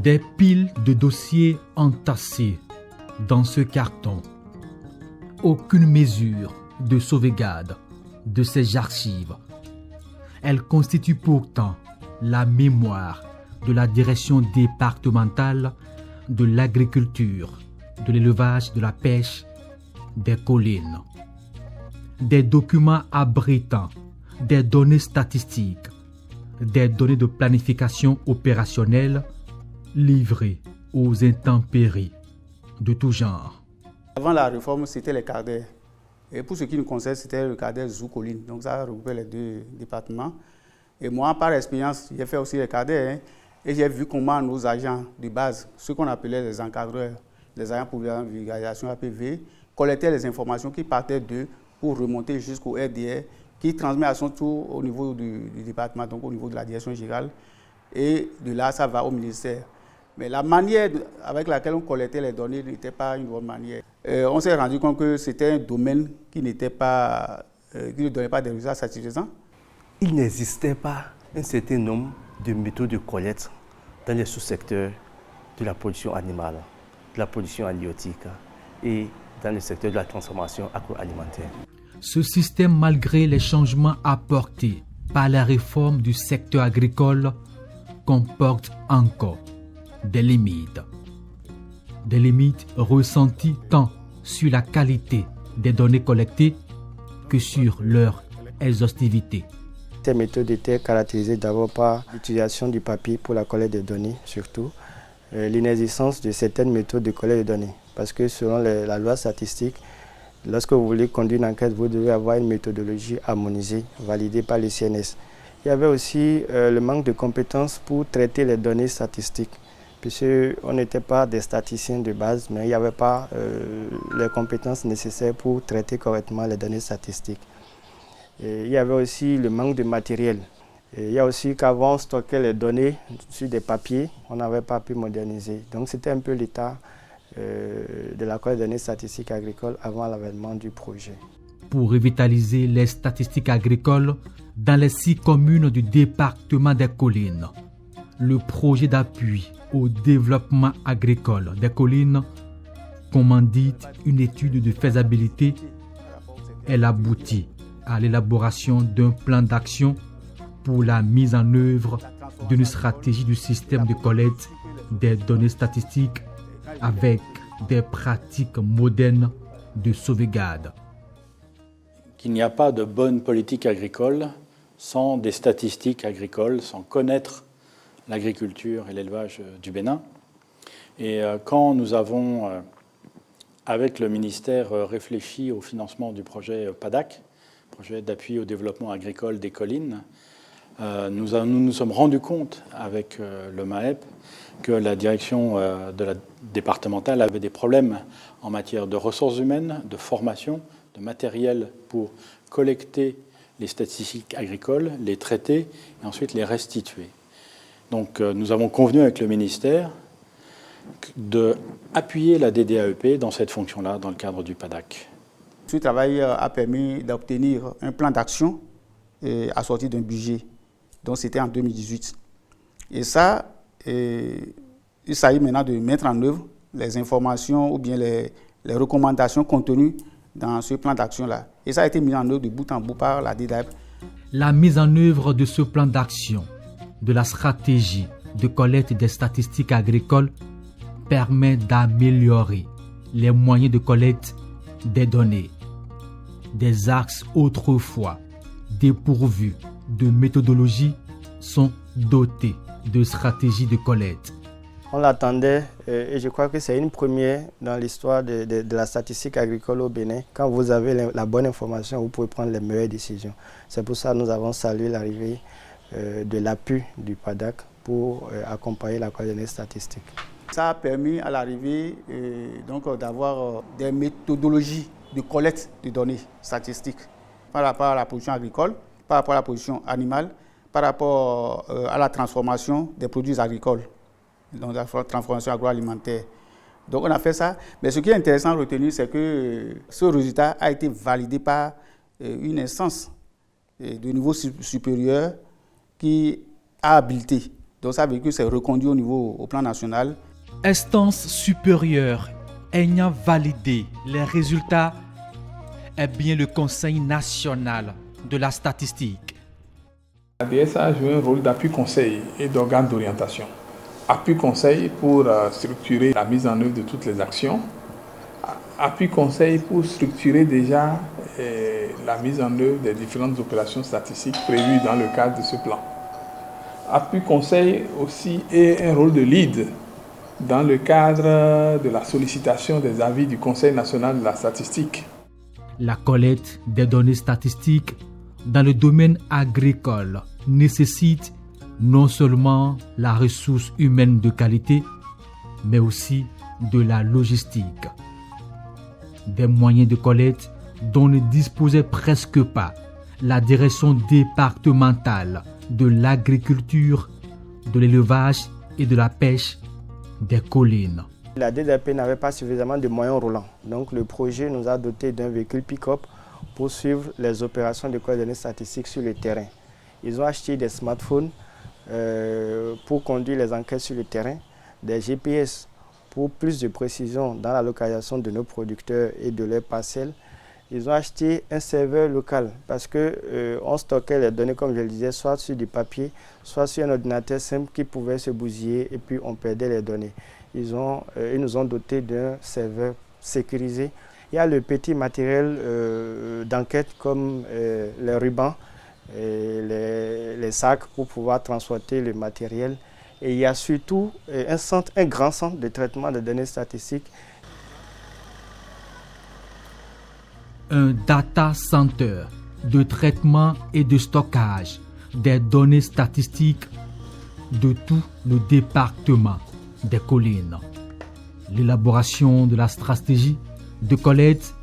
Des piles de dossiers entassés dans ce carton. Aucune mesure de sauvegarde de ces archives. Elles constituent pourtant la mémoire de la direction départementale de l'agriculture, de l'élevage, de la pêche, des collines. Des documents abritant des données statistiques, des données de planification opérationnelle livrées aux intempéries de tout genre. Avant la réforme, c'était les CADER. Et pour ce qui nous concerne, c'était le CADER Zou-Colline. Donc ça regroupait les deux départements. Et moi, par expérience, j'ai fait aussi les CADER. Et j'ai vu comment nos agents de base, ceux qu'on appelait les encadreurs, les agents pour la vulgarisation APV, collectaient les informations qui partaient d'eux pour remonter jusqu'au RDR, qui transmet à son tour au niveau du département, donc au niveau de la direction générale. Et de là, ça va au ministère. Mais la manière avec laquelle on collectait les données n'était pas une bonne manière. On s'est rendu compte que c'était un domaine qui ne donnait pas des résultats satisfaisants. Il n'existait pas un certain nombre de méthodes de collecte dans les sous-secteurs de la production animale, de la production halieutique et dans le secteur de la transformation agroalimentaire. Ce système, malgré les changements apportés par la réforme du secteur agricole, comporte encore des limites. Des limites ressenties tant sur la qualité des données collectées que sur leur exhaustivité. Ces méthodes étaient caractérisées d'abord par l'utilisation du papier pour la collecte des données, surtout l'inexistence de certaines méthodes de collecte de données. Parce que selon la loi statistique, lorsque vous voulez conduire une enquête, vous devez avoir une méthodologie harmonisée, validée par le CNS. Il y avait aussi le manque de compétences pour traiter les données statistiques, puisqu'on n'était pas des statisticiens de base, mais il n'y avait pas les compétences nécessaires pour traiter correctement les données statistiques. Et il y avait aussi le manque de matériel. Et il y a aussi qu'avant, on stockait les données sur des papiers, on n'avait pas pu moderniser. Donc c'était un peu l'état de la collecte de données statistiques agricoles avant l'avènement du projet. Pour revitaliser les statistiques agricoles dans les 6 communes du département des collines, le projet d'appui au développement agricole des collines commandite une étude de faisabilité. Elle aboutit à l'élaboration d'un plan d'action pour la mise en œuvre d'une stratégie du système de collecte des données statistiques avec des pratiques modernes de sauvegarde. Qu'il n'y a pas de bonne politique agricole sans des statistiques agricoles, sans connaître l'agriculture et l'élevage du Bénin. Et quand nous avons, avec le ministère, réfléchi au financement du projet PADAC, projet d'appui au développement agricole des collines, nous nous sommes rendus compte avec le MAEP que la direction de la départementale avait des problèmes en matière de ressources humaines, de formation, de matériel pour collecter les statistiques agricoles, les traiter et ensuite les restituer. Donc nous avons convenu avec le ministère d'appuyer la DDAEP dans cette fonction-là, dans le cadre du PADAC. Ce travail a permis d'obtenir un plan d'action assorti d'un budget. Donc c'était en 2018. Et ça, il s'agit maintenant de mettre en œuvre les informations ou bien les recommandations contenues dans ce plan d'action-là. Et ça a été mis en œuvre de bout en bout par la DDAEP. La mise en œuvre de ce plan d'action, de la stratégie de collecte des statistiques agricoles permet d'améliorer les moyens de collecte des données. Des axes autrefois dépourvus de méthodologie sont dotés de stratégies de collecte. On l'attendait et je crois que c'est une première dans l'histoire de la statistique agricole au Bénin. Quand vous avez la bonne information, vous pouvez prendre les meilleures décisions. C'est pour ça que nous avons salué l'arrivée de l'appui du PADAC pour accompagner la collecte des statistiques. Ça a permis à l'arrivée d'avoir des méthodologies de collecte de données statistiques par rapport à la production agricole, par rapport à la production animale, par rapport à la transformation des produits agricoles, donc la transformation agroalimentaire. Donc on a fait ça. Mais ce qui est intéressant à retenir, c'est que ce résultat a été validé par une instance de niveau supérieur qui a habilité Donc ça veut dire que c'est reconduit au plan national. Instance supérieure ayant validé les résultats est bien le Conseil national de la statistique. La DSA a joué un rôle d'appui conseil et d'organe d'orientation. Appui conseil pour structurer la mise en œuvre de toutes les actions. Appui conseil pour structurer déjà la mise en œuvre des différentes opérations statistiques prévues dans le cadre de ce plan. Appui conseil aussi est un rôle de lead dans le cadre de la sollicitation des avis du Conseil national de la statistique. La collecte des données statistiques dans le domaine agricole nécessite non seulement la ressource humaine de qualité, mais aussi de la logistique. Des moyens de collecte dont ne disposait presque pas la direction départementale de l'agriculture, de l'élevage et de la pêche des collines. La DDAP n'avait pas suffisamment de moyens roulants. Donc le projet nous a doté d'un véhicule pick-up pour suivre les opérations de collecte de données statistiques sur le terrain. Ils ont acheté des smartphones pour conduire les enquêtes sur le terrain, des GPS pour plus de précision dans la localisation de nos producteurs et de leurs parcelles. Ils ont acheté un serveur local parce qu'on stockait les données, comme je le disais, soit sur du papier, soit sur un ordinateur simple qui pouvait se bousiller et puis on perdait les données. Ils nous ont doté d'un serveur sécurisé. Il y a le petit matériel d'enquête comme les rubans, et les sacs pour pouvoir transporter le matériel. Et il y a surtout un grand centre de traitement de données statistiques. Un data center de traitement et de stockage des données statistiques de tout le département des collines. L'élaboration de la stratégie de collecte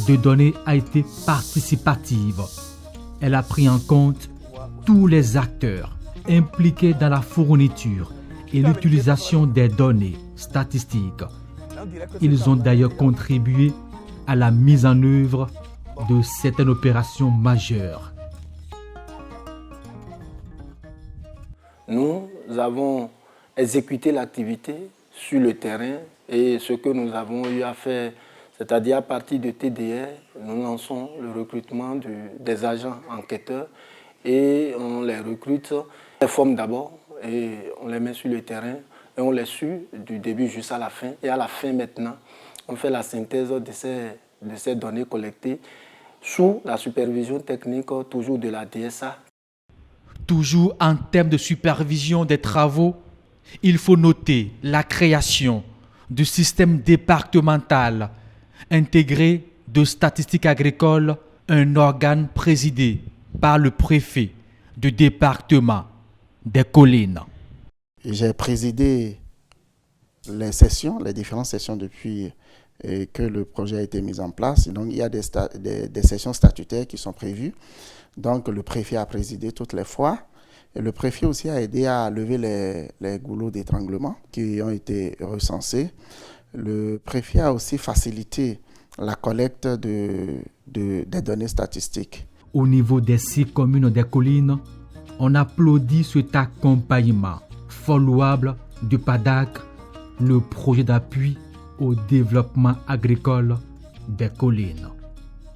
de données a été participative. Elle a pris en compte tous les acteurs impliqués dans la fourniture et l'utilisation des données statistiques. Ils ont d'ailleurs contribué à la mise en œuvre de certaines opérations majeures. Nous avons exécuté l'activité sur le terrain et ce que nous avons eu à faire, c'est-à-dire à partir de TDR, nous lançons le recrutement des agents enquêteurs et on les recrute, on les forme d'abord et on les met sur le terrain et on les suit du début jusqu'à la fin. Et à la fin maintenant, on fait la synthèse de ces données collectées sous la supervision technique toujours de la DSA. Toujours en termes de supervision des travaux, il faut noter la création du système départemental intégré de statistiques agricoles, un organe présidé par le préfet du département des collines. J'ai présidé les différentes sessions depuis que le projet a été mis en place. Donc, il y a des sessions statutaires qui sont prévues. Donc, le préfet a présidé toutes les fois. Et le préfet aussi a aidé à lever les goulots d'étranglement qui ont été recensés. Le préfet a aussi facilité la collecte des données statistiques. Au niveau des 6 communes des collines, on applaudit cet accompagnement fort louable du PADAC, le projet d'appui au développement agricole des collines.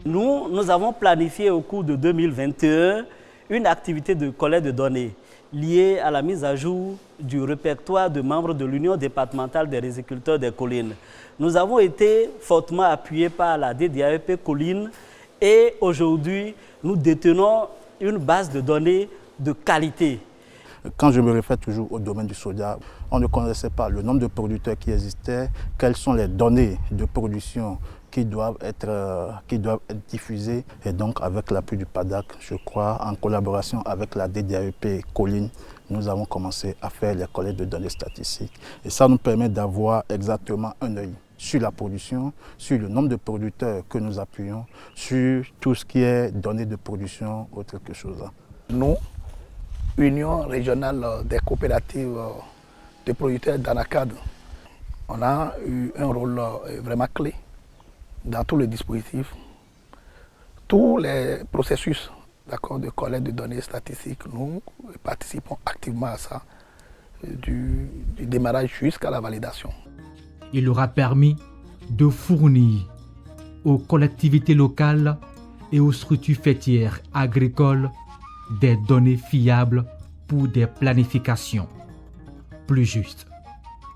Nous avons planifié au cours de 2021 une activité de collecte de données liée à la mise à jour du répertoire de membres de l'Union départementale des riziculteurs des collines. Nous avons été fortement appuyés par la DDAP Collines et aujourd'hui, nous détenons une base de données de qualité. Quand je me réfère toujours au domaine du soja, on ne connaissait pas le nombre de producteurs qui existaient, quelles sont les données de production qui doivent être diffusées. Et donc, avec l'appui du PADAC, je crois, en collaboration avec la DDAP Collines, nous avons commencé à faire les collectes de données statistiques. Et ça nous permet d'avoir exactement un œil sur la production, sur le nombre de producteurs que nous appuyons, sur tout ce qui est données de production ou quelque chose. Nous, Union régionale des coopératives de producteurs d'Anacad, on a eu un rôle vraiment clé dans tout le dispositif. Tous les processus de collecte de données statistiques, nous participons activement à ça. du démarrage jusqu'à la validation. Il aura permis de fournir aux collectivités locales et aux structures faîtières agricoles des données fiables pour des planifications plus justes.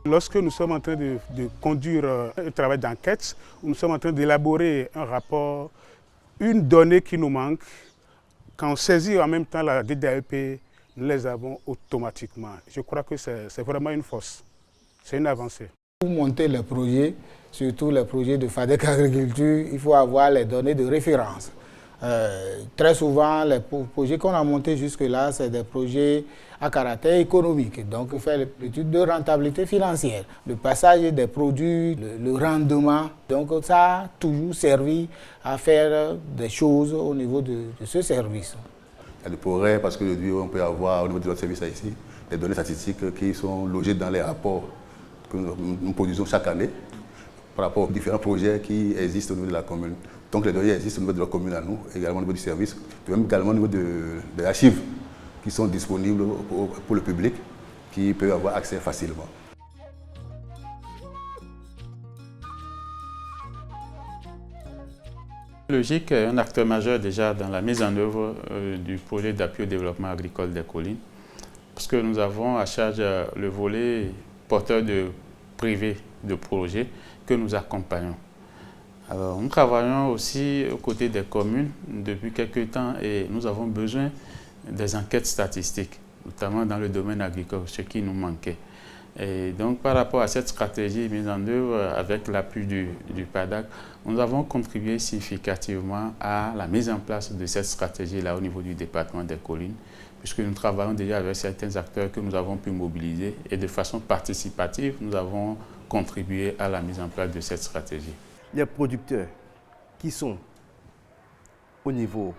Lorsque nous sommes en train de conduire un travail d'enquête, nous sommes en train d'élaborer un rapport, une donnée qui nous manque, quand on saisit en même temps la DDAEP, nous les avons automatiquement. Je crois que c'est vraiment une force, c'est une avancée. Pour monter les projets, surtout les projets de FADEC Agriculture, il faut avoir les données de référence. Très souvent, les projets qu'on a montés jusque-là, c'est des projets à caractère économique. Donc, il faut faire l'étude de rentabilité financière, le passage des produits, le rendement. Donc, ça a toujours servi à faire des choses au niveau de ce service. Il y a des progrès parce qu'aujourd'hui, on peut avoir au niveau de notre service ici des données statistiques qui sont logées dans les rapports que nous produisons chaque année par rapport aux différents projets qui existent au niveau de la commune. Donc les données existent au niveau de la commune à nous, également au niveau du service, et même également au niveau des archives qui sont disponibles pour le public, qui peut avoir accès facilement. Logique est un acteur majeur déjà dans la mise en œuvre du projet d'appui au développement agricole des collines, parce que nous avons à charge le volet porteur de privé de projet que nous accompagnons. Alors, nous travaillons aussi aux côtés des communes depuis quelques temps et nous avons besoin des enquêtes statistiques, notamment dans le domaine agricole, ce qui nous manquait. Et donc, par rapport à cette stratégie mise en œuvre avec l'appui du PADAC, nous avons contribué significativement à la mise en place de cette stratégie-là au niveau du département des collines, puisque nous travaillons déjà avec certains acteurs que nous avons pu mobiliser et de façon participative, nous avons contribué à la mise en place de cette stratégie. Les producteurs qui sont au niveau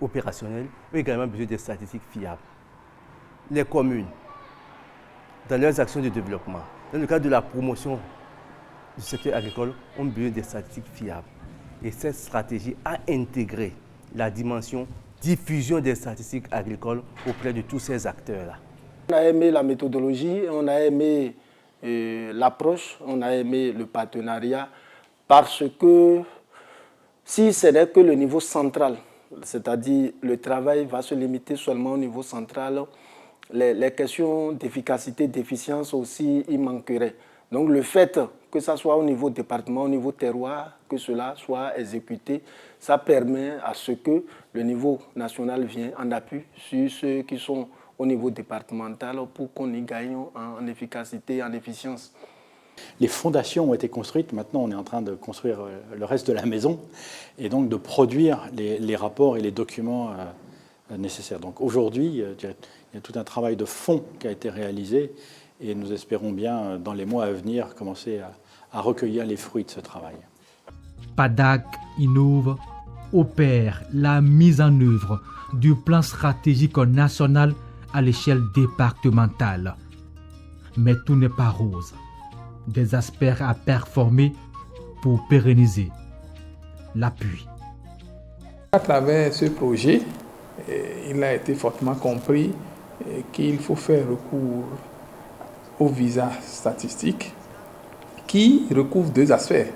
opérationnel ont également besoin de statistiques fiables. Les communes, dans leurs actions de développement, dans le cadre de la promotion du secteur agricole, ont besoin de statistiques fiables. Et cette stratégie a intégré la dimension diffusion des statistiques agricoles auprès de tous ces acteurs-là. On a aimé la méthodologie, on a aimé l'approche, on a aimé le partenariat, parce que si ce n'est que le niveau central, c'est-à-dire le travail va se limiter seulement au niveau central, les questions d'efficacité, d'efficience aussi, il manquerait. Donc le fait que ça soit au niveau département, au niveau terroir, que cela soit exécuté, ça permet à ce que le niveau national vienne en appui sur ceux qui sont au niveau départemental pour qu'on y gagne en efficacité, en efficience. Les fondations ont été construites, maintenant on est en train de construire le reste de la maison et donc de produire les rapports et les documents nécessaires. Donc aujourd'hui, il y a tout un travail de fond qui a été réalisé et nous espérons bien dans les mois à venir commencer à recueillir les fruits de ce travail. PADAC innove, opère la mise en œuvre du plan stratégique national à l'échelle départementale. Mais tout n'est pas rose. Des aspects à performer pour pérenniser l'appui. À travers ce projet, il a été fortement compris qu'il faut faire recours au visa statistique qui recouvre deux aspects.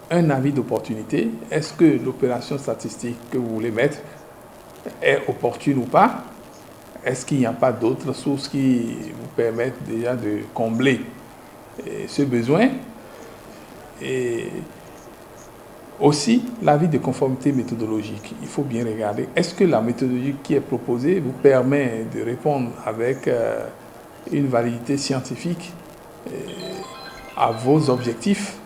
Un avis d'opportunité, est-ce que l'opération statistique que vous voulez mettre est opportune ou pas? Est-ce qu'il n'y a pas d'autres sources qui vous permettent déjà de combler ce besoin? Et aussi l'avis de conformité méthodologique. Il faut bien regarder, est-ce que la méthodologie qui est proposée vous permet de répondre avec une validité scientifique à vos objectifs?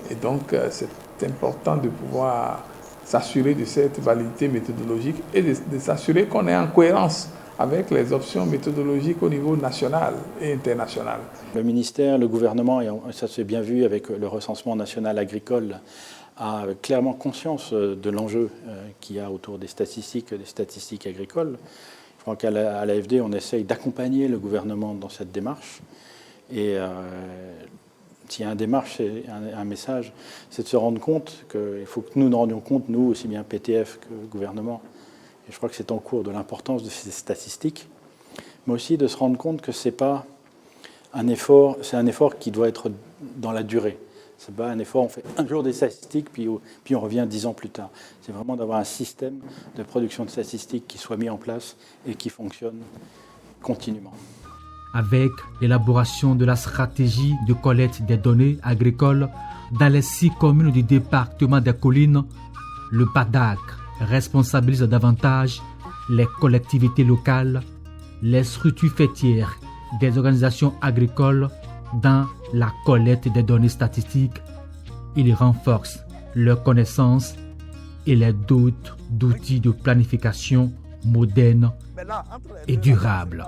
Et donc c'est important de pouvoir s'assurer de cette validité méthodologique et de s'assurer qu'on est en cohérence avec les options méthodologiques au niveau national et international. Le ministère, le gouvernement, et ça s'est bien vu avec le recensement national agricole, a clairement conscience de l'enjeu qu'il y a autour des statistiques agricoles. Je crois qu'à l'AFD, on essaye d'accompagner le gouvernement dans cette démarche. Et s'il y a une démarche, un message, c'est de se rendre compte qu'il faut que nous nous rendions compte, nous, aussi bien PTF que le gouvernement, et je crois que c'est en cours, de l'importance de ces statistiques, mais aussi de se rendre compte que ce n'est pas c'est un effort qui doit être dans la durée. Ce n'est pas un effort, on fait un jour des statistiques, puis on revient 10 ans plus tard. C'est vraiment d'avoir un système de production de statistiques qui soit mis en place et qui fonctionne continuellement. Avec l'élaboration de la stratégie de collecte des données agricoles dans les 6 communes du département des Collines, le PADAC responsabilise davantage les collectivités locales, les structures faîtières des organisations agricoles dans la collecte des données statistiques. Il renforce leurs connaissances et les dote d'outils de planification modernes et durables.